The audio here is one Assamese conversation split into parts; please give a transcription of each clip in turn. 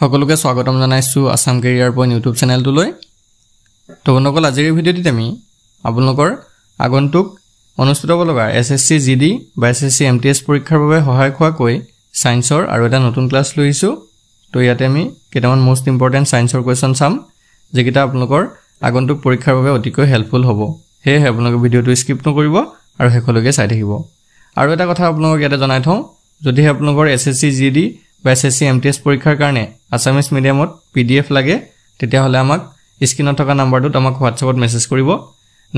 সকলোকে স্বাগতম জনাইছো আসাম কেৰিয়াৰ পইণ্ট ইউটিউব চেনেলটোলৈ। তো বন্ধুসকল আজিৰ ভিডিঅ'টিত আমি আপোনালোকৰ আগন্তুক অনুষ্ঠিত হ'ব লগা এছএছচি জিডি বা এছএছচি এমটিএছ পৰীক্ষাৰ বাবে সহায়ক হোৱাকৈ সায়েন্সৰ আৰু এটা নতুন ক্লাছ লৈছো। তো ইয়াতে আমি কেইটামান মোষ্ট ইম্পৰ্টেণ্ট সায়েন্সৰ কোৱেশ্যন চাম যেকেইটা আপোনালোকৰ আগন্তুক পৰীক্ষাৰ বাবে অতিকৈ হেল্পফুল হ'ব। সেয়েহে আপোনালোকে ভিডিঅ'টো স্কিপ নকৰিব আৰু শেষলৈকে চাই থাকিব। আৰু এটা কথা আপোনালোকক ইয়াতে জনাই থওঁ, যদিহে আপোনালোকৰ এছএছচি জিডি বা এছএছচি এমটিএছ পৰীক্ষাৰ কাৰণে আছামিজ মিডিয়ামত PDF লাগে তেতিয়াহ'লে আমাক স্ক্ৰীনত থকা নাম্বাৰটোত আমাক হোৱাটছআপত মেছেজ কৰিব।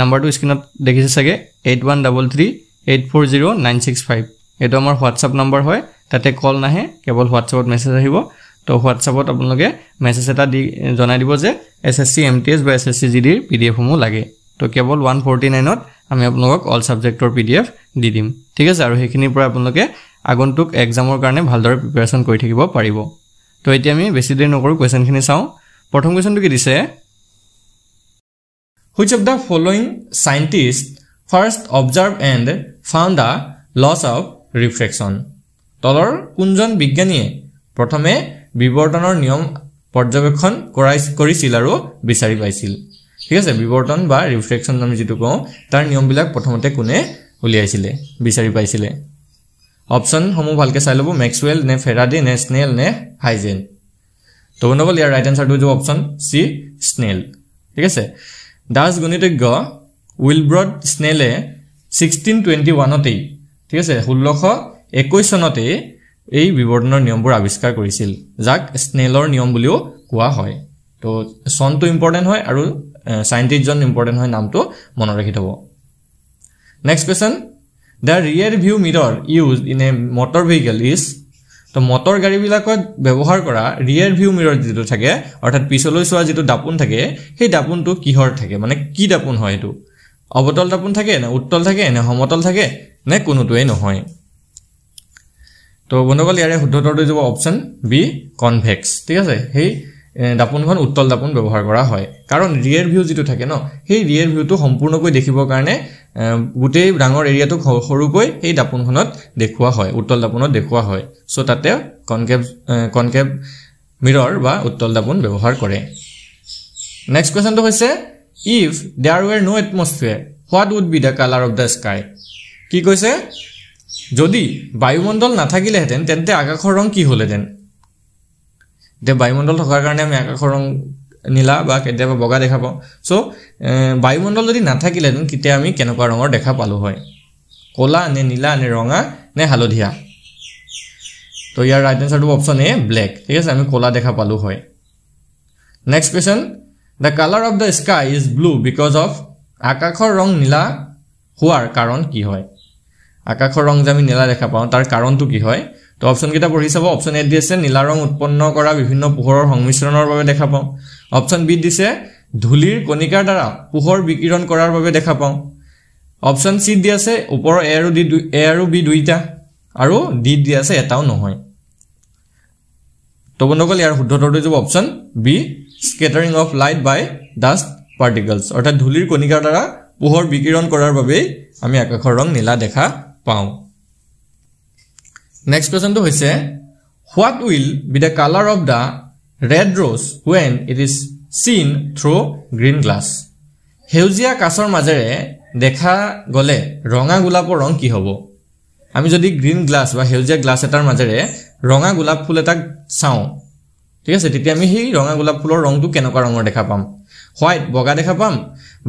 নাম্বাৰটো স্ক্ৰীনত দেখিছে চাগে 8133840965। এইটো আমাৰ হোৱাটছআপ নাম্বাৰ হয়, তাতে কল নাহে, কেৱল হোৱাটছআপত মেছেজ আহিব। তো হোৱাটছআপত আপোনালোকে মেছেজ এটা দি জনাই দিব যে এছএছচি এমটিএছ বা এছএছচি জিডিৰ PDFসমূহ লাগে। তো কেৱল 149ত আমি আপোনালোকক অল ছাবজেক্টৰ PDF দি দিম, ঠিক আছে। আৰু সেইখিনিৰ পৰা আপোনালোকে আগন্তুক এক্সামৰ কাৰণে ভালদৰে প্ৰিপাৰেশ্যন কৰি থাকিব পাৰিব। তো এতিয়া আমি বেছি দেৰি নকৰোঁ, কুৱেশ্যনখিনি চাওঁ। প্ৰথম কুৱেশ্যনটো কি দিছে, Which of the following scientists first observed and found the loss of refraction? তলৰ কোনজন বিজ্ঞানীয়ে প্ৰথমে বিৱৰ্তনৰ নিয়ম পৰ্যবেক্ষণ কৰিছিল আৰু বিচাৰি পাইছিল? ঠিক আছে, বিৱৰ্তন বা ৰিফ্ৰেকশ্যন আমি যিটো কওঁ তাৰ নিয়মবিলাক প্ৰথমতে কোনে উলিয়াইছিলে, বিচাৰি পাইছিলে? অপশ্যনসমূহ ভালকৈ চাই ল'ব, মেক্সৱেল নে ফেৰাডে নে স্নেল নে হাইজেন। তো বন্ধুসকল ইয়াৰ ৰাইট এনচাৰটো হৈছে অপশ্যন চি, স্নেল। ঠিক আছে, দাস গণিতজ্ঞ উইলব্ৰড স্নেলে 1621তেই, ঠিক আছে 1621 চনতেই এই বিৱৰ্তনৰ নিয়মবোৰ আৱিষ্কাৰ কৰিছিল, যাক স্নেলৰ নিয়ম বুলিও কোৱা হয়। তো চনটো ইম্পৰ্টেণ্ট হয় আৰু সাইণ্টিষ্টজন ইম্পৰ্টেণ্ট হয়, নামটো মনত ৰাখি থ'ব। Next question, The rear view mirror used in a motor vehicle is, তো মটৰ গাড়ীবিলাকত ব্যৱহাৰ কৰা ৰিয়াৰ ভিউ মিৰৰ যিটো থাকে অৰ্থাৎ পিছলৈ চোৱা যিটো দাপোন থাকে, সেই দাপোনটো কিহৰ থাকে, মানে কি দাপোন হয়? এইটো অৱতল দাপোন থাকে নে উত্তল থাকে নে সমতল থাকে নে কোনোটোৱেই নহয়? তো বন্ধুসকল ইয়াৰে শুদ্ধ উত্তৰটো যাব অপশ্যন বি, কনভেক্স। ঠিক আছে, সেই দাপোনখন উত্তল দাপোন ব্যৱহাৰ কৰা হয়, কাৰণ ৰিয়াৰ ভিউ যিটো থাকে ন, সেই ৰিয়াৰ ভিউটো সম্পূৰ্ণকৈ দেখিবৰ কাৰণে গোটেই ডাঙৰ এৰিয়াটোক সৰুকৈ সেই দাপোনখনত দেখুওৱা হয়, উত্তল দাপোনত দেখুওৱা হয়। চ' তাতে কনকেভ মিৰৰ বা উত্তল দাপোন ব্যৱহাৰ কৰে। নেক্সট কুৱেশ্যনটো হৈছে, if there were no' atmosphere what would be the colour of the sky? কি কৈছে, যদি বায়ুমণ্ডল নাথাকিলেহেঁতেন তেন্তে আকাশৰ ৰং কি হ'লহেঁতেন? এতিয়া বায়ুমণ্ডল থকাৰ কাৰণে আমি আকাশৰ ৰং নীলা বা কেতিয়াবা বগা দেখা পাওঁ। চ' বায়ুমণ্ডল যদি নাথাকিলেহেঁতেন তেতিয়া আমি কেনেকুৱা ৰঙৰ দেখা পালোঁ হয়? ক'লা নে নীলা নে ৰঙা নে হালধীয়া? তো ইয়াৰ ৰাইট এনচাৰটো অপশ্যন এ, ব্লেক। ঠিক আছে, আমি ক'লা দেখা পালোঁ হয়। Next question, the colour of the sky is blue because of, আকাশৰ ৰং নীলা হোৱাৰ কাৰণ কি হয়? আকাশৰ ৰং যে আমি নীলা দেখা পাওঁ তাৰ কাৰণটো কি হয়? তো অপশ্যনকেইটা পঢ়ি চাব। অপশ্যন এ দিছে নীলা ৰং উৎপন্ন কৰা বিভিন্ন পোহৰৰ সংমিশ্ৰণৰ বাবে দেখা পাওঁ। অপশ্যন বি দিছে ধূলিৰ কণিকাৰ দ্বাৰা পোহৰ বিকিৰণ কৰাৰ বাবে দেখা পাওঁ। অপশ্যন চি দি আছে ওপৰৰ এ আৰু বি দুইটা, আৰু ডি দি আছে এটাও নহয়। তো বন্ধুসকল ইয়াৰ শুদ্ধ উত্তৰটো যাব option B, scattering of light by dust particles, অৰ্থাৎ ধূলিৰ কণিকাৰ দ্বাৰা পোহৰ বিকিৰণ কৰাৰ বাবেই আমি আকাশৰ ৰং নীলা দেখা পাওঁ। নেক্সট কুৱেশ্যনটো হৈছে, what will be the colour of the red rose when it is চিন থ্ৰু গ্ৰীণ গ্লাছ? সেউজীয়া কাছৰ মাজেৰে দেখা গ'লে ৰঙা গোলাপৰ ৰং কি হ'ব? আমি যদি গ্ৰীণ গ্লাছ বা সেউজীয়া গ্লাছ এটাৰ মাজেৰে ৰঙা গোলাপ ফুল এটাক চাওঁ, ঠিক আছে, তেতিয়া আমি সেই ৰঙা গোলাপ ফুলৰ ৰংটো কেনেকুৱা ৰঙৰ দেখা পাম? হোৱাইট বগা দেখা পাম,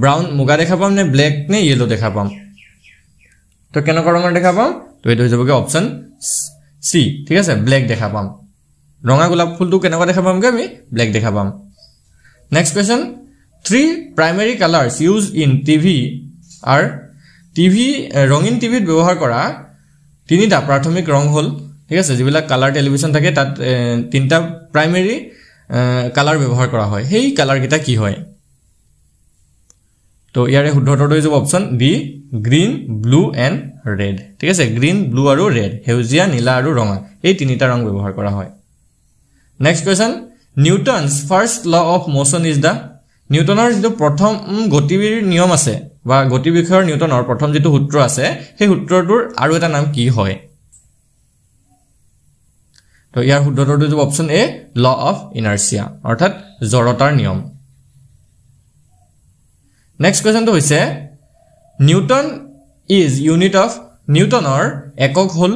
ব্ৰাউন মুগা দেখা পাম নে ব্লেক নে য়েলো দেখা পাম? তো কেনেকুৱা ৰঙৰ দেখা পাম? তো এইটো হৈ যাবগৈ অপশ্যন চি, ঠিক আছে, ব্লেক দেখা পাম। ৰঙা গোলাপ ফুলটো কেনেকুৱা দেখা পামগৈ? আমি ব্লেক দেখা পাম। Next question, 3 primary colours use in TV আৰ, ৰঙীন টিভিত ব্যৱহাৰ কৰা 3টা প্ৰাথমিক ৰং হ'ল, ঠিক আছে, যিবিলাক কালাৰ টেলিভিশ্যন থাকে তাত 3টা প্ৰাইমেৰী কালাৰ ব্যৱহাৰ কৰা হয়, সেই কালাৰকেইটা কি হয়? তো ইয়াৰে শুদ্ধ উত্তৰটো হৈ যাব option D, green blue and red. ঠিক আছে, গ্ৰীণ ব্লু আৰু ৰেড, সেউজীয়া নীলা আৰু ৰঙা, এই 3টা ৰং ব্যৱহাৰ কৰা হয়। Next question, Newton's first law of motion is the, নিউটনৰ যিটো প্ৰথম গতিৰ নিয়ম আছে বা গতি বিষয়ৰ নিউটনৰ প্ৰথম যিটো সূত্ৰ আছে সেই সূত্ৰটোৰ আৰু এটা নাম কি হয়? তো তো ইয়াৰ শুদ্ধটো হ'ব option A law of inertia অৰ্থাৎ জড়তাৰ নিয়ম নেক্সট কোৱেশ্চনটো হৈছে নিউটন ইজ ইউনিট অফ নিউটনৰ একক হল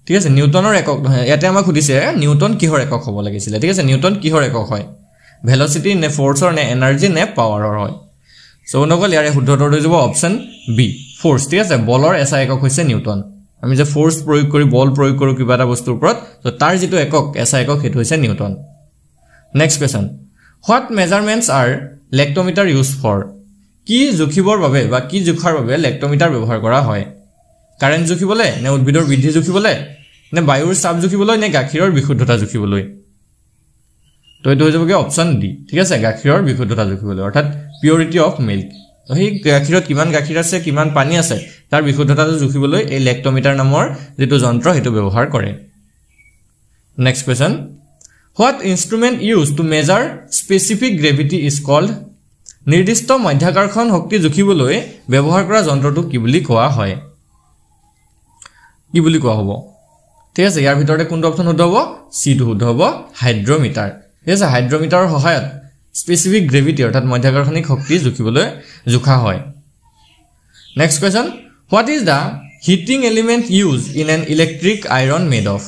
ঠিক আছে নিউটনৰ একক নহয় ইয়াতে আমাক সুধিছে নিউটন কিহৰ একক হ'ব লাগিছিল ঠিক আছে নিউটন কিহৰ একক হয় ভেলোচিটি নে ফোৰ্সৰ নে এনাৰ্জি নে পাৱাৰৰ হয় সো নকল ইয়াৰে শুদ্ধটো হ'ব অপচন বি ফোৰ্স ঠিক আছে বলৰ এসা একক হৈছে নিউটন আমি যে ফোৰ্স প্ৰয়োগ কৰি বল প্ৰয়োগ কৰো কিবা এটা বস্তুৰ ওপৰত তো তাৰ যেটো একক এসা একক হেতু হৈছে Newton next question what measurements are lactometer use for কি জুখিবৰ বাবে বা কি জুখাৰ বাবে লেক্টোমিটাৰ ব্যৱহাৰ কৰা হয় কাৰেন্ট জুখিবলৈ নে উদ্ভিদৰ বৃদ্ধি জুখিবলৈ নে বায়ুৰ চাপ জুখিবলৈ নে গাখীৰৰ বিশুদ্ধতা জুখিবলৈ তো এটো হৈ যাবগে অপচন ডি ঠিক আছে গাখীৰৰ বিশুদ্ধতা জুখিবলৈ অৰ্থাৎ পিউৰিটি অফ মিল্ক তো এই গাখীৰত কিমান গাখীৰ আছে কিমান পানী আছে তাৰ বিশুদ্ধতাটো জুখিবলৈ এই লেক্টোমিটাৰ নামৰ যেটো যন্ত্ৰ হেতু ব্যৱহাৰ কৰে next question what instrument use to measure specific gravity is called নিৰ্দিষ্ট মধ্যাকৰ্ষণ শক্তি জুখিবলৈ ব্যৱহাৰ কৰা যন্ত্ৰটো কি বুলি কোৱা হয় কি বুলি কোৱা হ'ব ঠিক আছে ইয়াৰ ভিতৰতে কোনটো অপচন শুদ্ধ হ'ব সি টো শুদ্ধ হ'ব হাইড্ৰোমিটাৰ ঠিক আছে হাইড্ৰোমিটাৰৰ সহায়ত স্পেসিফিক গ্ৰেভিটি অৰ্থাৎ মধ্যাকৰ্ষণিক শক্তি জুখিবলৈ জুখা হয় next question what is the heating element use in an electric iron made of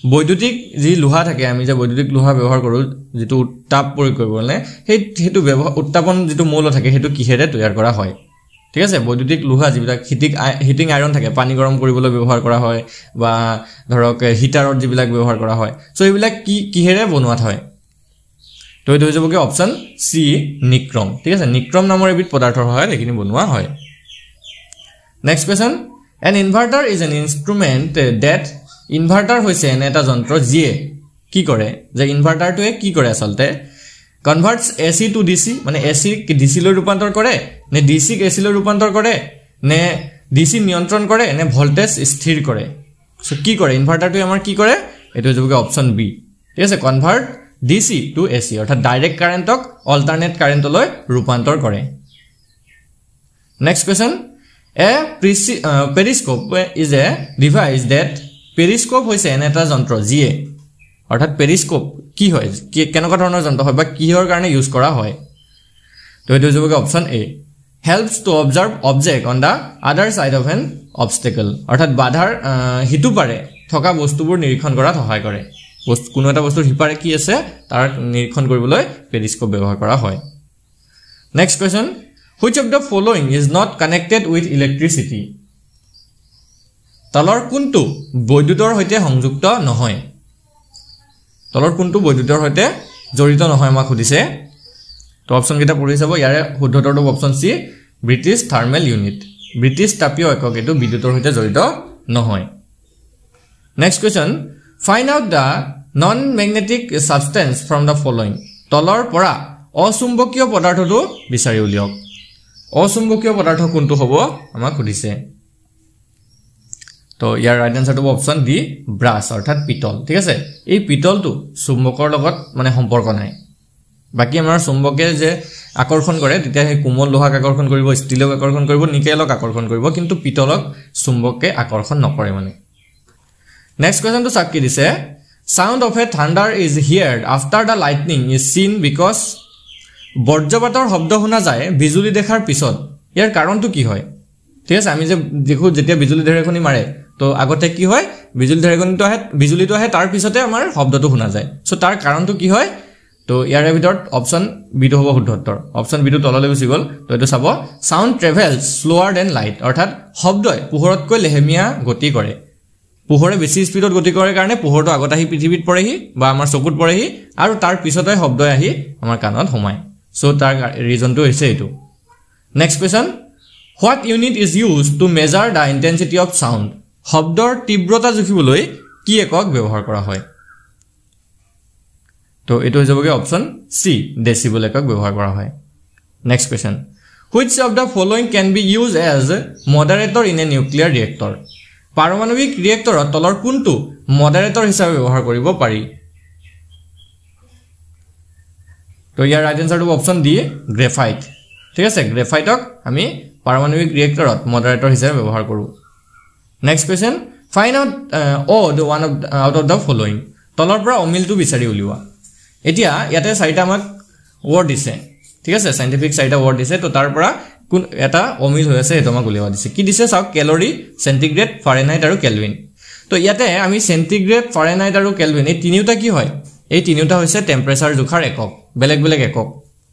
বৈদ্যুতিক যি লোহা থাকে আমি যে বৈদ্যুতিক লোহা ব্যৱহাৰ কৰো যেটো উত্তাপ প্ৰয়োগ কৰিবলৈ হেতু উত্তাপন যেটো মৌল থাকে হেতু কিহেৰে তৈয়াৰ কৰা হয় ঠিক আছে বৈদ্যুতিক লোহা যিবিলাক হিটিং আইৰন থাকে পানী গৰম কৰিবলৈ ব্যৱহাৰ কৰা হয় বা ধৰক হিটাৰত যিবিলাক ব্যৱহাৰ কৰা হয় সো এইবিলাক কিহেৰে বনোৱা হয় তো এটো হৈ যাবগে অপচন সি নিক্ৰম ঠিক আছে নিক্ৰম নামৰ এবিধ পদাৰ্থৰ হয় এখিনি বনোৱা হয় next question an inverter is an instrument that inverter হৈছে এটা যন্ত্ৰ যিয়ে কি কৰে যে ইনভাৰ্টাৰটোৱে কি কৰে আসলতে কনভাৰ্টস এসি টু ডিসি মানে এসি ক ডিসি লৈ ৰূপান্তৰ কৰে নে ডিসি ক এসি লৈ ৰূপান্তৰ কৰে নে ডিসি নিয়ন্ত্ৰণ কৰে নে ভোল্টেজ স্থিৰ কৰে সো কি কৰে ইনভাৰ্টাৰটোৱে আমাৰ কি কৰে এটো হ'বগে অপচন বি ঠিক আছে কনভাৰ্ট ডিসি টু এসি অৰ্থাৎ ডাইৰেক্ট কাৰেন্টক অল্টাৰনেট কাৰেন্টলৈ ৰূপান্তৰ কৰে next question a periscope is a device that periscope হৈছে এটা যন্ত্ৰ যিয়ে অৰ্থাৎ পেৰিস্কোপ কি হয় কেনেকুৱা ধৰণৰ যন্ত্ৰ হয় বা কিহৰ কাৰণে ইউজ কৰা হয় তো এটো হ'বগে option A helps to observe object on the আদাৰ সাইড অফ এন অবস্টেকল অৰ্থাৎ বাধাৰ হিতু পাৰে থকা বস্তুবোৰ নিৰীক্ষণ কৰাত সহায় কৰে কোনো এটা বস্তুৰ হিপাৰে কি আছে তাৰ নিৰীক্ষণ কৰিবলৈ পেৰিস্কোপ ব্যৱহাৰ কৰা হয় next question which of the following is not connected with electricity তলৰ কোনটো বৈদ্যুতৰ সৈতে সংযুক্ত নহয় তলৰ কোনটো বৈদ্যুতৰ সৈতে জড়িত নহয় আমাক সুধিছে তো অপচন কেইটা পঢ়ি চাব ইয়াৰে শুদ্ধটো option C British thermal unit British তাপীয় একক এটো বিদ্যুতৰ সৈতে জড়িত নহয় next question find out the non magnetic substance from the following তলৰ পৰা অচুম্বকীয় পদাৰ্থটো বিচাৰি উলিয়াওক অচুম্বকীয় পদাৰ্থ কোনটো হ'ব আমাক সুধিছে তো ইয়াৰ ৰাইট আনসাৰটো অপচন ডি ব্ৰাছ অৰ্থাৎ পিতল ঠিক আছে এই পিতলটো চুম্বকৰ লগত মানে সম্পৰ্ক নাই বাকি আমাৰ চুম্বকে যে আকৰ্ষণ কৰে তেতিয়া হে কোমল লোহাক আকৰ্ষণ কৰিব ষ্টিলক আকৰ্ষণ কৰিব নিকেলক আকৰ্ষণ কৰিব কিন্তু পিতলক চুম্বকে আকৰ্ষণ নকৰে মানে নেক্সট কোৱেশ্চনটো চাক কি দিছে sound of a thunder is heard after the lightning is seen because বজ্ৰপাতৰ শব্দ শুনা যায় বিজুলী দেখাৰ পিছত ইয়াৰ কাৰণটো কি হয় ঠিক আছে আমি যে দেখো যেতিয়া বিজুলী ঢেৰেকণি মাৰে তো আগতে কি হয় বিজুলীটো আহে তাৰ পিছতে আমাৰ শব্দটো শুনা যায় সো তাৰ কাৰণটো কি হয় তো ইয়াৰে ভিতৰত অপচন বি টো হ'ব শুদ্ধ উত্তৰ অপচন বি টো তললৈ গুচি গল তো এটো চাব সাউন্ড ট্ৰেভেলস স্লোৱাৰ দেন লাইট অৰ্থাৎ শব্দই পোহৰতকৈ লেহেমিয়া গতি কৰে পোহৰে বেছি স্পিডত গতি কৰে কাৰণে পোহৰটো আগত আহি পৃথিৱীত পৰেহি বা আমাৰ চকুত পৰেহি আৰু তাৰ পিছতে শব্দই আহি আমাৰ কাণত সোমায় সো তাৰ ৰিজনটো হৈছে এটো next question what unit is used to measure the intensity of sound শব্দৰ তীব্ৰতা জুখিবলৈ কি একক ব্যৱহাৰ কৰা হয় তো এটো হৈ যাবগে অপচন সি ডেসিবল একক ব্যৱহাৰ কৰা হয় next question which of the following can be used as moderator in a nuclear reactor পাৰমাণৱিক ৰিয়েক্টৰত তলৰ কোনটো মডাৰেটৰ হিচাপে ব্যৱহাৰ কৰিব পাৰি তো ইয়াৰ ৰাইট আনসাৰটো অপচন ডি গ্ৰেফাইট ঠিক আছে গ্ৰেফাইটক আমি পাৰমাণৱিক ৰিয়েক্টৰত মডাৰেটৰ হিচাপে ব্যৱহাৰ কৰো next question Find out odd one out of the following. তলৰ পৰা অমিলটো বিচাৰি উলিওৱা এতিয়া ইয়াতে চাৰিটা আমাক ওয়াৰ্ড দিছে ঠিক আছে সাইন্টিফিক চাৰিটা ওয়াৰ্ড দিছে তো তাৰ পৰা কোন এটা অমিল হৈ আছে এটা আমাক উলিওৱা দিছে কি দিছে চাওক ক্যালোৰি সেন্টিগ্ৰেড ফাৰেনহাইট আৰু কেলভিন তো ইয়াতে আমি সেন্টিগ্ৰেড ফাৰেনহাইট আৰু কেলভিন এই তিনিটা কি হয় এই তিনিটা হৈছে টেম্পাৰেচাৰ জোখাৰ একক বেলেগ বেলেগ একক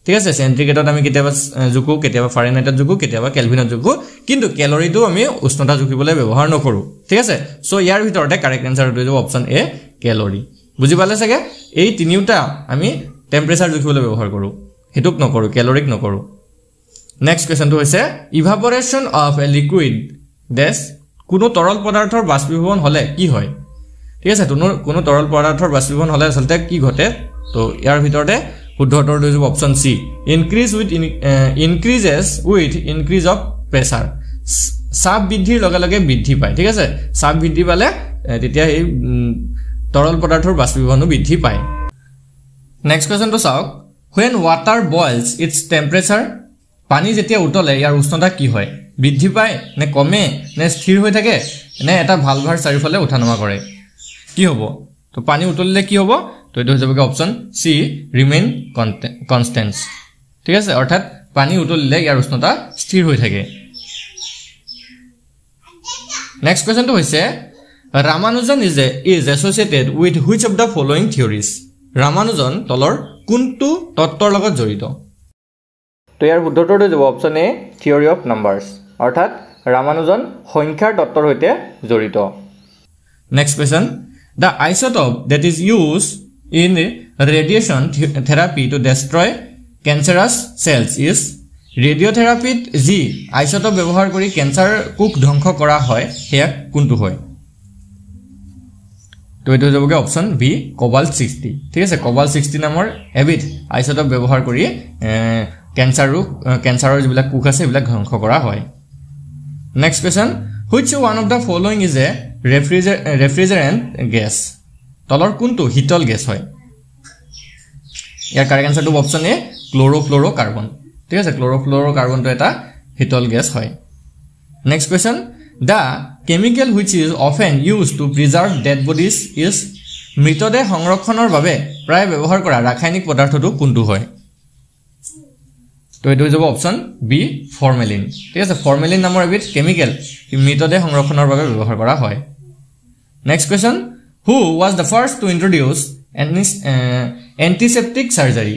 ঠিক আছে সেন্টিগ্ৰেডত আমি কেতিয়াবা জুকো কেতিয়াবা ফাৰেনহাইটত জুকো কেতিয়াবা কেলভিনত জুকো কিন্তু ক্যালোৰিটো আমি উষ্ণতা জুখিবলৈ ব্যৱহাৰ নকৰো ঠিক আছে সো ইয়াৰ ভিতৰতে কাৰেক্ট আনসাৰ হৈ যাব অপচন এ ক্যালোৰি বুজি পালে সকে এই তিনিটা আমি টেম্পাৰেচাৰ জুখিবলৈ ব্যৱহাৰ কৰো হেতুক নকৰো ক্যালোৰিক নকৰো নেক্সট কোৱেশ্চনটো হৈছে ইভাপোৰেশন অফ এ লিকুইড ডেস কোনো তৰল পদাৰ্থৰ বাষ্পীভৱন হলে কি হয় ঠিক আছে কোনো তৰল পদাৰ্থৰ বাষ্পীভৱন হলে আসলতে কি ঘটে তো ইয়াৰ ভিতৰতে শুদ্ধ উত্তৰ হৈ যাব option C increases with increase of pressure চাপ বৃদ্ধিৰ লগে লগে বৃদ্ধি পায় ঠিক আছে চাপ বৃদ্ধি পালে তেতিয়া এই তৰল পদাৰ্থৰ বাষ্পীভৱনো বৃদ্ধি পায় নেক্সট কোৱেশ্চনটো চাওক when water boils its temperature পানী যেতিয়া উতলে ইয়াৰ উষ্ণতা কি হয় বৃদ্ধি পায় নে কমে নে স্থিৰ হৈ থাকে নে এটা ভালভাৰ চাৰিফালে উঠানমা কৰে কি হ'ব তো পানী উতলিলে কি হ'ব তো এটো হৈ যাব অপচন সি ৰিমেইন কনস্ট্যান্ট ঠিক আছে অৰ্থাৎ পানী উতলিলে ইয়াৰ উষ্ণতা স্থিৰ হৈ থাকে নেক্সট কোৱেশ্চনটো হৈছে Ramanujan is associated with which of the following theories Ramanujan তলৰ কোনটো তত্ত্বৰ লগত জড়িত তো ইয়াৰ শুদ্ধ উত্তৰটো যাব অপচন এ থিওৰি অফ নাম্বাৰস অৰ্থাৎ ৰামানুজন সংখ্যাৰ তত্ত্বৰ সৈতে জড়িত next question the isotope that is used in radiation therapy to destroy cancerous cells is radiotherapy ji isotope ব্যবহাৰ কৰি ক্যান্সাৰ কোষ ধ্বংস কৰা হয় হেয়া কোনটো হয় তো এটো যাব অপচন বি কোবাল্ট 60 ঠিক আছে কোবাল্ট 60 নামৰ এবিধ আইসোটোপ ব্যৱহাৰ কৰি ক্যান্সাৰৰ যিবিলাক কোষ আছে এইবিলাক ধ্বংস কৰা হয় next question which one of the following is a refrigerant gas তলৰ কোনটো হিটল গ্যাস হয় ইয়াৰ কাৰেক্ট আনসাৰটো অপচন এ ক্লোৰোফ্লোৰোকাৰ্বন ঠিক আছে ক্লোৰোফ্লোৰোকাৰ্বনটো এটা হিটল গ্যাস হয় next question the chemical which is often used to preserve dead bodies is মৃতদেহ সংৰক্ষণৰ বাবে প্ৰায় ব্যৱহাৰ কৰা ৰাসায়নিক পদাৰ্থটো কোনটো হয় তো এটো যাব অপচন বি ফৰ্মেলিন ঠিক আছে ফৰ্মেলিন নামৰ এবিধ কেমিক্যাল মৃতদেহ সংৰক্ষণৰ বাবে ব্যৱহাৰ কৰা হয় next question who was the first to introduce antiseptic surgery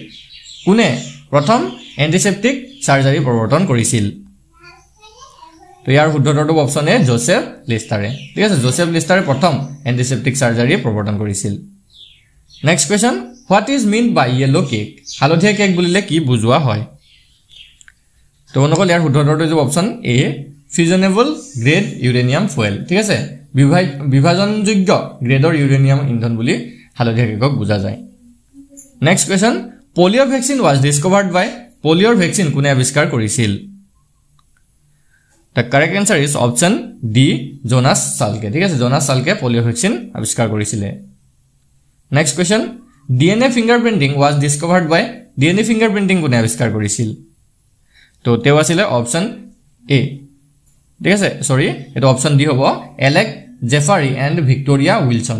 কোনে প্ৰথম antiseptic surgery প্ৰৱৰ্তন কৰিছিল তো ইয়াৰ শুদ্ধ উত্তৰটো অপচন এ জোসেফ লিষ্টাৰে ঠিক আছে জোসেফ লিষ্টাৰে প্ৰথম এন্টিসেপ্টিক সাৰ্জাৰি প্ৰৱৰ্তন কৰিছিল next question what is meant by yellow cake হালধীয়া কেক বুলিলে কি বুজোৱা হয় তো অনুকল ইয়াৰ শুদ্ধ উত্তৰটো হ'ব অপচন এ ফিউজনেবল গ্ৰেড ইউৰেনিয়াম ফুয়েল ঠিক আছে বিভাজনযোগ্য গ্ৰেডৰ ইউৰেনিয়াম ইন্ধন বুলি হালধীয়া কেকক বুজা যায় নেক্সট কোৱেশ্চন পলিঅ' ভ্যাকচিন ওয়াজ ডিসকভাৰ্ড বাই পলিঅ'ৰ ভ্যাকচিন কোনে আৱিষ্কাৰ কৰিছিল The correct answer is option D Jonas Salke ঠিক আছে Jonas Salke polio vaccine আৱিষ্কাৰ কৰিছিলে next question DNA fingerprinting was discovered by DNA fingerprinting কোনে আৱিষ্কাৰ কৰিছিল তো তেও আছিল option A ঠিক আছে সৰি এটা option D হ'ব Alec Jeffrey and Victoria Wilson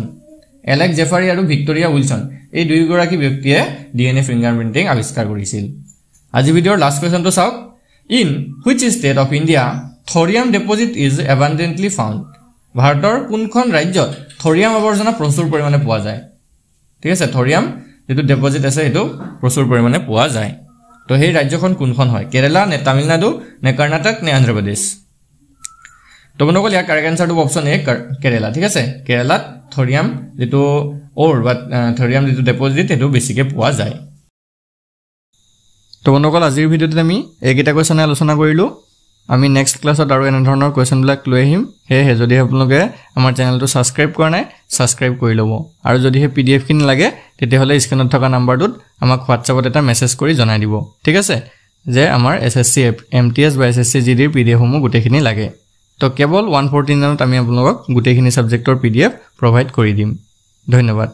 Alec Jeffrey আৰু Victoria Wilson এই দুই গৰাকী ব্যক্তিয়ে DNA fingerprinting আৱিষ্কাৰ কৰিছিল আজি ভিডিওৰ লাষ্ট question তো চাওক in which state of India thorium deposit is abundantly found ভাৰতৰ কোনখন ৰাজ্যত থৰিয়াম আৱৰ্জনা প্ৰচুৰ পৰিমাণে পোৱা যায় ঠিক আছে থৰিয়াম যেটো ডিপোজিট আছে এটো প্ৰচুৰ পৰিমাণে পোৱা যায় তো সেই ৰাজ্যখন কোনখন হয় কেৰালা নে তামিলনাডু নে কৰ্ণাটক নে অন্ধ্ৰ প্ৰদেশ তো বনকল ইয়াৰ কাৰেক্ট আনসাৰটো অপচন এ কেৰালা ঠিক আছে কেৰালাত থৰিয়াম যেটো অৰ বা থৰিয়াম যেটো ডিপোজিট এটো বেছিকে পোৱা যায় তো বনকল আজিৰ ভিডিওতে আমি এইকেইটা কোৱেশ্চন আলোচনা কৰিলো আমি নেক্সট ক্লাছত আৰু এনে ধৰণৰ কোৱেশ্চন বিলাক লৈ আহিম হে যদি আপোনালোকে আমাৰ চেনেলটো সাবস্ক্ৰাইব কৰা নাই সাবস্ক্ৰাইব কৰি লব আৰু যদি হে পিডিএফ কিন লাগে তেতিয়া হলে স্ক্ৰিনত থকা নাম্বাৰটোত আমাক WhatsAppত এটা মেছেজ কৰি জনাই দিব ঠিক আছে যে আমাৰ এসএসসি এমটিএস বা এসএসসি জিডিৰ পিডিএফ সমূহ গুটেখিনি লাগে তো কেৱল 114 ত আমি আপোনালোকক গুটেখিনি সাবজেক্টৰ পিডিএফ প্ৰভাইড কৰি দিম ধন্যবাদ